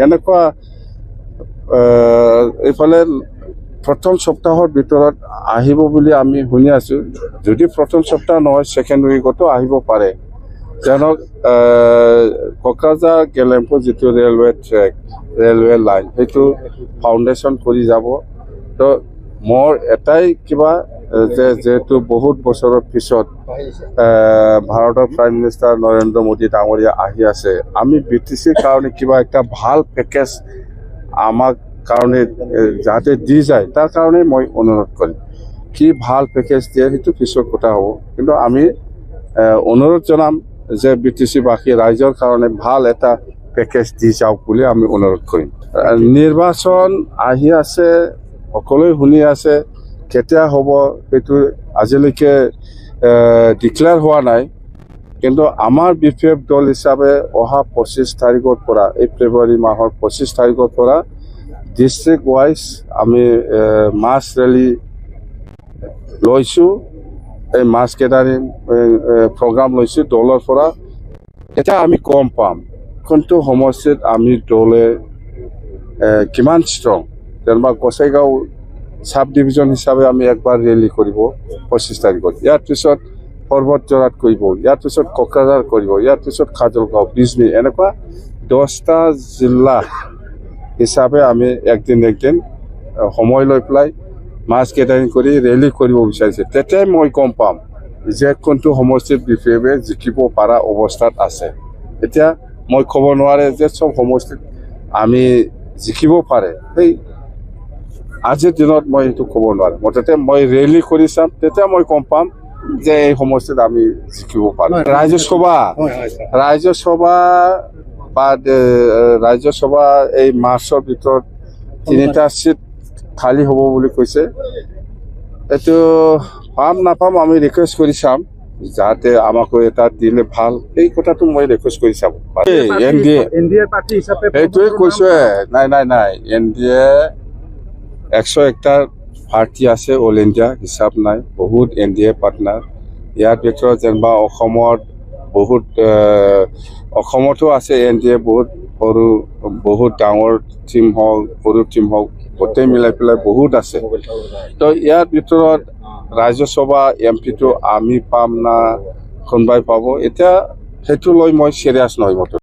এনেকুৱা এইফালে প্ৰথম সপ্তাহৰ ভিতৰত আহিব বুলি আমি শুনি আছোঁ। যদি প্ৰথম সপ্তাহ নহয় ছেকেণ্ড উইকতো আহিব পাৰে। যেনক কোকৰাঝাৰ গেলেম্পু যিটো ৰেলৱে ট্ৰেক ৰেলৱে লাইন সেইটো ফাউণ্ডেশ্যন কৰি যাব। তো মোৰ এটাই কিবা যে যেহেতু বহুত বছৰৰ পিছত ভাৰতৰ প্ৰাইম মিনিষ্টাৰ নৰেন্দ্ৰ মোদী ডাঙৰীয়া আহি আছে, আমি BTCৰ কাৰণে কিবা এটা ভাল পেকেজ আমাক কাৰণে যাতে দি যায় তাৰ কাৰণে মই অনুৰোধ কৰিম। কি ভাল পেকেজ দিয়ে সেইটো পিছৰ কথা হ'ব, কিন্তু আমি অনুৰোধ জনাম যে BTCবাসী ৰাইজৰ কাৰণে ভাল এটা পেকেজ দি যাওক বুলি আমি অনুৰোধ কৰিম। নিৰ্বাচন আহি আছে, সকলোৱে শুনি আছে, কেতিয়া হ'ব সেইটো আজিলৈকে ডিক্লেয়াৰ হোৱা নাই। কিন্তু আমাৰ BPF দল হিচাপে অহা 25 তাৰিখৰ পৰা এই ফেব্ৰুৱাৰী মাহৰ 25 তাৰিখৰ পৰা ডিষ্ট্ৰিক্ট ৱাইজ আমি মাছ ৰেলী লৈছোঁ। এই মাছ গেডাৰিং প্ৰগ্ৰাম লৈছোঁ দলৰ পৰা। এতিয়া আমি গম পাম কোনটো সমষ্টিত আমি দলে কিমান ষ্ট্ৰং। যেনিবা গোসাইগাঁও সাব ডিভিজন হিচাপে আমি একবাৰ ৰেলী কৰিব 25 তাৰিখত, ইয়াৰ পিছত পৰ্বতজৰাত কৰিব, ইয়াৰ পিছত কোকৰাঝাৰ কৰিব, ইয়াৰ পিছত খাজলগাঁও, বিজনী, এনেকুৱা 10টা জিলা হিচাপে আমি একদিন সময় লৈ পেলাই মাছ গেডাৰিং কৰি ৰেলী কৰিব বিচাৰিছে। তেতিয়াই মই গম পাম যে কোনটো সমষ্টিত BPFে জিকিব পৰা অৱস্থাত আছে। এতিয়া মই ক'ব নোৱাৰে যে চব সমষ্টিত আমি জিকিব পাৰে, সেই আজিৰ দিনত মই এইটো ক'ব নোৱাৰিম। মুঠতে মই ৰেলী কৰি চাম, তেতিয়া মই গম পাম যে এই সমষ্টিত আমি জিকিব পাৰোঁ। ৰাজ্যসভা এই মাৰ্চৰ ভিতৰত 3টা চিট খালী হ'ব বুলি কৈছে। এইটো পাম নাপাম আমি ৰিকুৱেষ্ট কৰি চাম, যাতে আমাকো এটা দিলে ভাল, এই কথাটো মই ৰিকুৱেষ্ট কৰি চাম। সেইটোৱে কৈছোঁ। নাই NDA 101টা পাৰ্টি আছে, অল ইণ্ডিয়া হিচাপ নাই, বহুত NDA পাৰ্টনাৰ। ইয়াৰ ভিতৰত যেনিবা অসমতো আছে NDA বহুত ডাঙৰ টিম হওক, সৰু টিম হওক, গোটেই মিলাই পেলাই বহুত আছে। তো ইয়াৰ ভিতৰত ৰাজ্যসভা MP টো আমি পাম না কোনোবাই পাব, এতিয়া সেইটো লৈ মই চিৰিয়াছ নহয়।